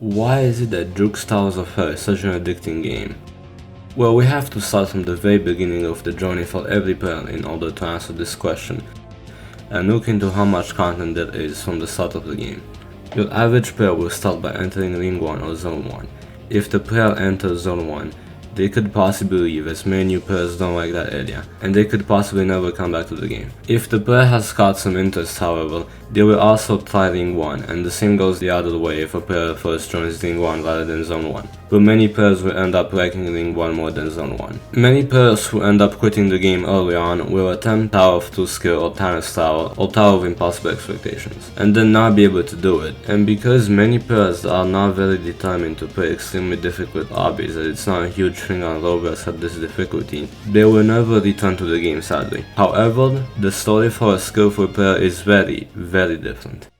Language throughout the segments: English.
Why is it that Juke's Towers of Hell is such an addicting game? Well, we have to start from the very beginning of the journey for every player in order to answer this question, and look into how much content there is from the start of the game. Your average player will start by entering Ring 1 or Zone 1. If the player enters Zone 1, they could possibly leave as many new players don't like that area, and they could possibly never come back to the game. If the player has caught some interest, however, they will also try Ring 1, and the same goes the other way if a player first joins Ring 1 rather than Zone 1. But many players will end up liking Ring 1 more than Zone 1. Many players who end up quitting the game early on will attempt Tower of 2 Skill or Tennis Tower or Tower of Impossible Expectations, and then not be able to do it. And because many players are not very determined to play extremely difficult obbies, as it's not a huge thing on roblox at this difficulty, they will never return to the game, sadly. However, the story for a skillful player is very different.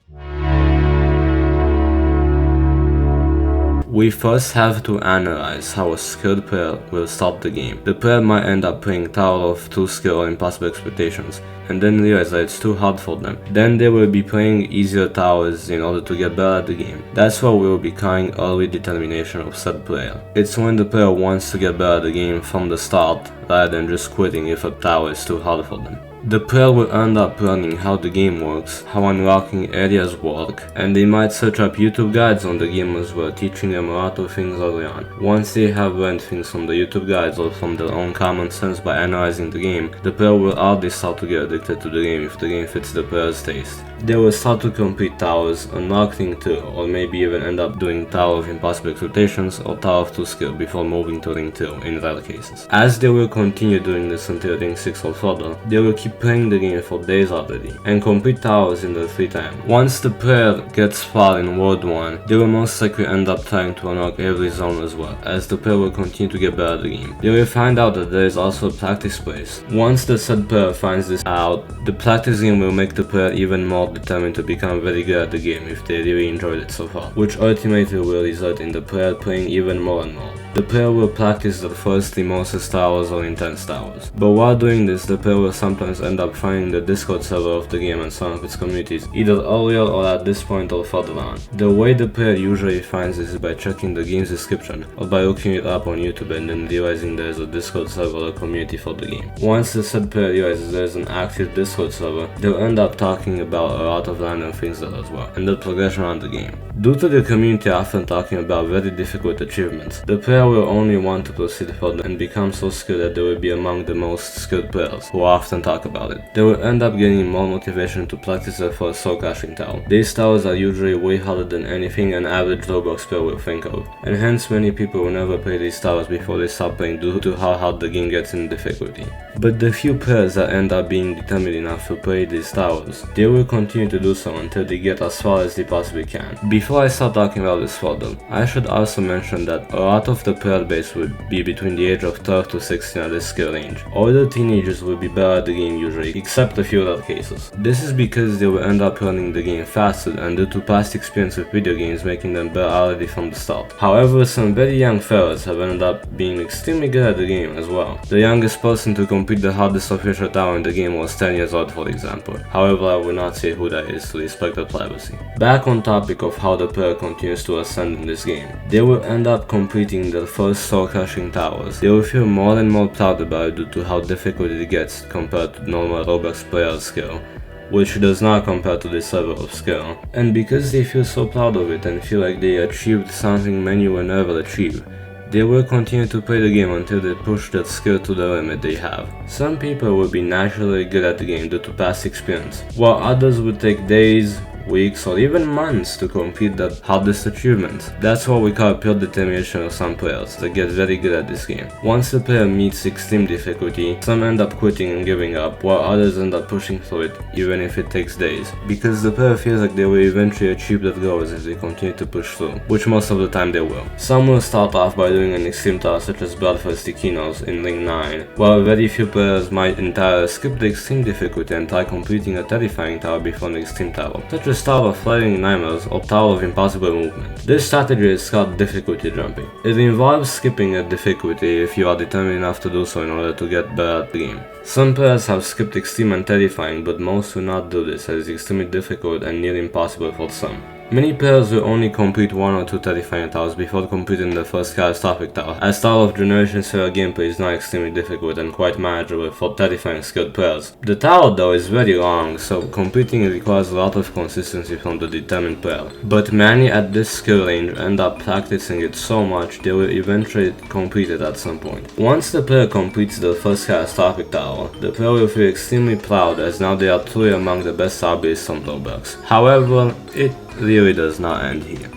We first have to analyze how a skilled player will start the game. The player might end up playing Tower of 2 Skill or Impossible Expectations, and then realize that it's too hard for them. Then they will be playing easier towers in order to get better at the game. That's what we will be calling early determination of said player. It's when the player wants to get better at the game from the start, rather than just quitting if a tower is too hard for them. The player will end up learning how the game works, how unlocking areas work, and they might search up YouTube guides on the game as well, teaching them a lot of things early on. Once they have learned things from the YouTube guides or from their own common sense by analyzing the game, the player will already start to get addicted to the game if the game fits the player's taste. They will start to complete towers, unlock Ring 2, or maybe even end up doing Tower of Impossible Expectations or Tower of 2 Skill before moving to Ring 2 in rare cases. As they will continue doing this until Ring 6 or further, they will keep playing the game for days already, and complete towers in their free time. Once the player gets far in World 1, they will most likely end up trying to unlock every zone as well, as the player will continue to get better at the game. They will find out that there is also a practice place. Once the said player finds this out, the practice game will make the player even more determined to become very good at the game if they really enjoyed it so far, which ultimately will result in the player playing even more and more. The player will practice the first Moses towers or intense towers, but while doing this, the player will sometimes end up finding the Discord server of the game and some of its communities, either earlier or at this point or further on. The way the player usually finds this is by checking the game's description, or by looking it up on YouTube and then realizing there is a Discord server or community for the game. Once the said player realizes there is an active Discord server, they'll end up talking about a lot of random things there as well, and the progression around the game. Due to the community often talking about very difficult achievements, the player will only want to proceed further and become so skilled that they will be among the most skilled players, who often talk about it. They will end up getting more motivation to practice their first soul crashing tower. These towers are usually way harder than anything an average Roblox player will think of, and hence many people will never play these towers before they start playing due to how hard the game gets in difficulty. But the few players that end up being determined enough to play these towers, they will continue to do so until they get as far as they possibly can. Before I start talking about this further, I should also mention that a lot of the player base will be between the age of 12 to 16 at this skill range. Older teenagers will be better at the game usually, except a few other cases. This is because they will end up learning the game faster and due to past experience with video games making them better already from the start. However, some very young fellas have ended up being extremely good at the game as well. The youngest person to complete the hardest official tower in the game was 10 years old, for example. However, I will not say who that is to respect their privacy. Back on topic of how the player continues to ascend in this game, they will end up completing their first soul crushing towers. They will feel more and more proud about it due to how difficult it gets compared to normal Roblox player skill, which does not compare to this level of skill. And because they feel so proud of it and feel like they achieved something many will never achieve, they will continue to play the game until they push that skill to the limit they have. Some people will be naturally good at the game due to past experience, while others will take days, weeks, or even months to complete the hardest achievement. That's what we call pure determination of some players that get very good at this game. Once the player meets extreme difficulty, some end up quitting and giving up, while others end up pushing through it even if it takes days, because the player feels like they will eventually achieve their goals if they continue to push through, which most of the time they will. Some will start off by doing an extreme tower such as Bloodthirsty Kinos in Ring 9, while very few players might entirely skip the extreme difficulty and try completing a terrifying tower before an extreme tower, such as Tower of Flying Nightmares or Tower of Impossible Movement. This strategy is called difficulty jumping. It involves skipping a difficulty if you are determined enough to do so in order to get better at the game. Some players have skipped extreme and terrifying, but most will not do this as it's extremely difficult and near impossible for some. Many players will only complete 1 or 2 terrifying towers before completing the first catastrophic tower, as Tower of Generation Sphere gameplay is not extremely difficult and quite manageable for terrifying skilled players. The tower though is very long, so completing it requires a lot of consistency from the determined player. But many at this skill range end up practicing it so much they will eventually complete it at some point. Once the player completes the first catastrophic tower, the player will feel extremely proud as now they are truly among the best hobbyists on Roblox. However, it really does not end here.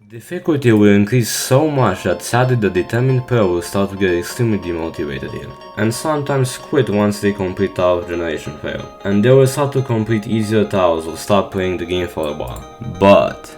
Difficulty will increase so much that sadly the determined player will start to get extremely demotivated here, and sometimes quit once they complete Tower of Generation fail, and they will start to complete easier towers or stop playing the game for a while. But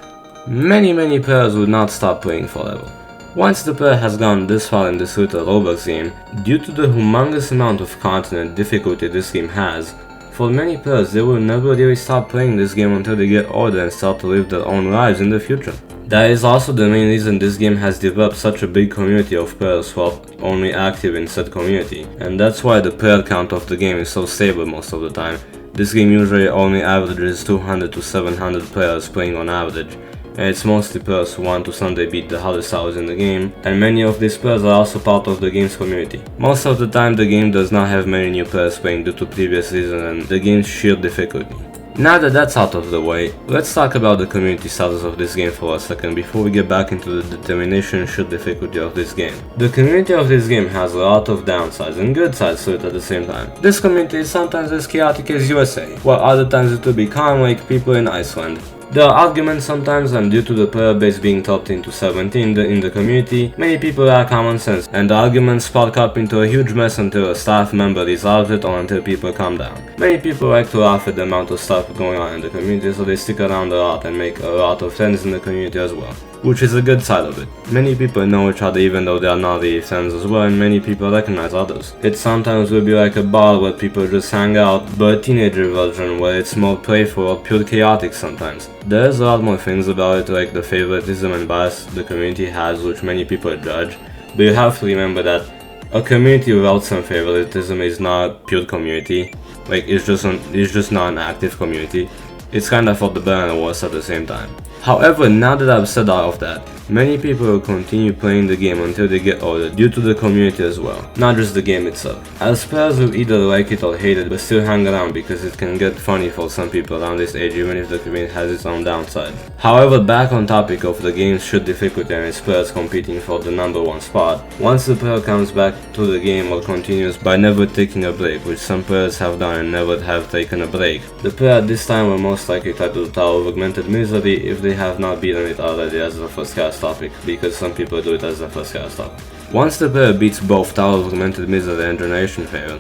many players will not stop playing forever. Once the player has gone this far in this little Roblox game, due to the humongous amount of content and difficulty this game has, for many players they will never really stop playing this game until they get older and start to live their own lives in the future. That is also the main reason this game has developed such a big community of players who are only active in said community, and that's why the player count of the game is so stable most of the time. This game usually only averages 200 to 700 players playing on average, and it's mostly players who want to someday beat the hardest towers in the game, and many of these players are also part of the game's community. Most of the time the game does not have many new players playing due to previous season and the game's sheer difficulty. Now that that's out of the way, let's talk about the community status of this game for a second before we get back into the determination and sheer difficulty of this game. The community of this game has a lot of downsides and good sides to it at the same time. This community is sometimes as chaotic as USA, while other times it will be calm like people in Iceland. There are arguments sometimes, and due to the player base being 13 to 17 in the community, many people lack common sense, and the arguments spark up into a huge mess until a staff member resolves it or until people calm down. Many people like to laugh at the amount of stuff going on in the community, so they stick around a lot and make a lot of friends in the community as well, which is a good side of it. Many people know each other even though they are not really friends as well, and many people recognize others. It sometimes will be like a bar where people just hang out, but a teenager version where it's more playful or pure chaotic sometimes. There's a lot more things about it, like the favoritism and bias the community has, which many people judge, but you have to remember that a community without some favoritism is not a pure community. Like, it's just not an active community. It's kinda for the better and the worse at the same time. However, now that I've said all of that, many people will continue playing the game until they get older due to the community as well, not just the game itself. As players will either like it or hate it, but still hang around because it can get funny for some people around this age even if the community has its own downside. However, back on topic of the game's sheer difficulty and its players competing for the #1 spot, once the player comes back to the game or continues by never taking a break, which some players have done and never have taken a break, the player at this time will most likely try to the Tower of Augmented Misery if they have not beaten it already as the first catastrophic, because some people do it as the first catastrophic. Once the player beats both Tower of Augmented Misery and Generation Fail,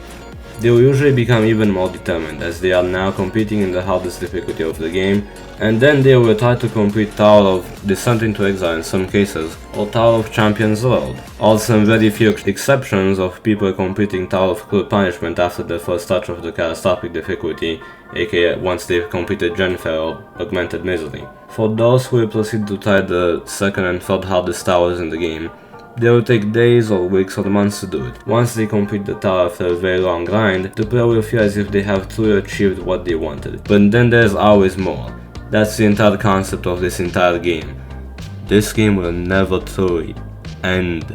they will usually become even more determined as they are now competing in the hardest difficulty of the game, and then they will try to complete Tower of Descent into Exile in some cases, or Tower of Champions World. Also, some very few exceptions of people completing Tower of Cruel Punishment after the first touch of the catastrophic difficulty, aka once they've completed Gen Fail or Augmented Misery. For those who will proceed to try the second and third hardest towers in the game, they will take days or weeks or months to do it. Once they complete the tower after a very long grind, the player will feel as if they have truly achieved what they wanted. But then there's always more. That's the entire concept of this entire game. This game will never truly end.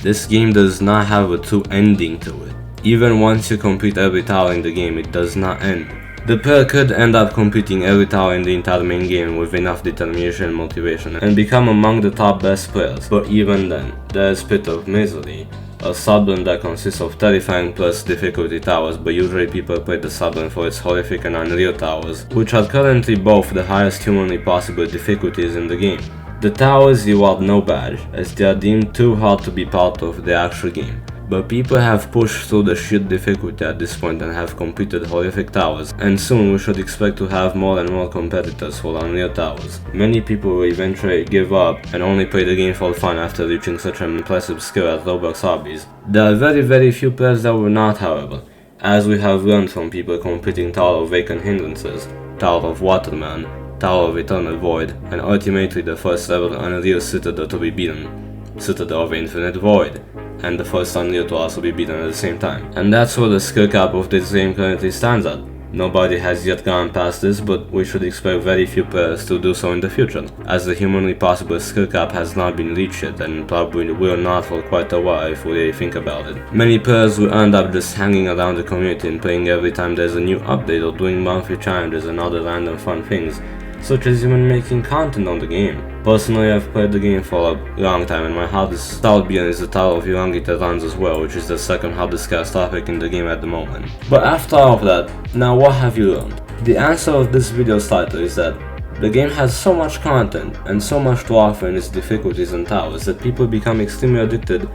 This game does not have a true ending to it. Even once you complete every tower in the game, it does not end. The player could end up completing every tower in the entire main game with enough determination and motivation and become among the top best players, but even then, there is Pit of Misery, a sublime that consists of terrifying plus difficulty towers, but usually people play the sublime for its horrific and unreal towers, which are currently both the highest humanly possible difficulties in the game. The towers reward no badge, as they are deemed too hard to be part of the actual game. But people have pushed through the sheer difficulty at this point and have completed horrific towers, and soon we should expect to have more and more competitors for unreal towers. Many people will eventually give up and only play the game for fun after reaching such an impressive skill at Roblox hobbies. There are very few players that will not, however, as we have learned from people completing Tower of Vacant Hindrances, Tower of Waterman, Tower of Eternal Void, and ultimately the first ever unreal Citadel to be beaten, Citadel of Infinite Void, and the first unreal to also be beaten at the same time. And that's where the skill cap of this game currently stands at. Nobody has yet gone past this, but we should expect very few players to do so in the future, as the humanly possible skill cap has not been reached yet and probably will not for quite a while if we really think about it. Many players will end up just hanging around the community and playing every time there's a new update or doing monthly challenges and other random fun things, such as even making content on the game. Personally, I've played the game for a long time and my hardest Salbian is the Tower of Elongated Runs as well, which is the second hardest catastrophic in the game at the moment. But after all of that, now what have you learned? The answer of this video's title is that the game has so much content and so much to offer in its difficulties and towers that people become extremely addicted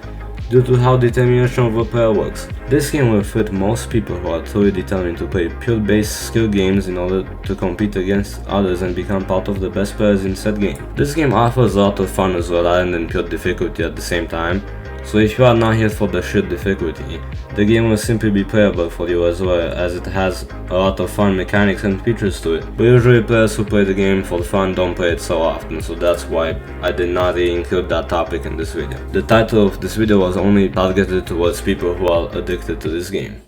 due to how determination of a player works. This game will fit most people who are truly determined to play pure based skill games in order to compete against others and become part of the best players in said game. This game offers a lot of fun as well rather than pure difficulty at the same time, so if you are not here for the sheer difficulty, the game will simply be playable for you as well, as it has a lot of fun mechanics and features to it. But usually players who play the game for fun don't play it so often, so that's why I did not really include that topic in this video. The title of this video was only targeted towards people who are addicted to this game.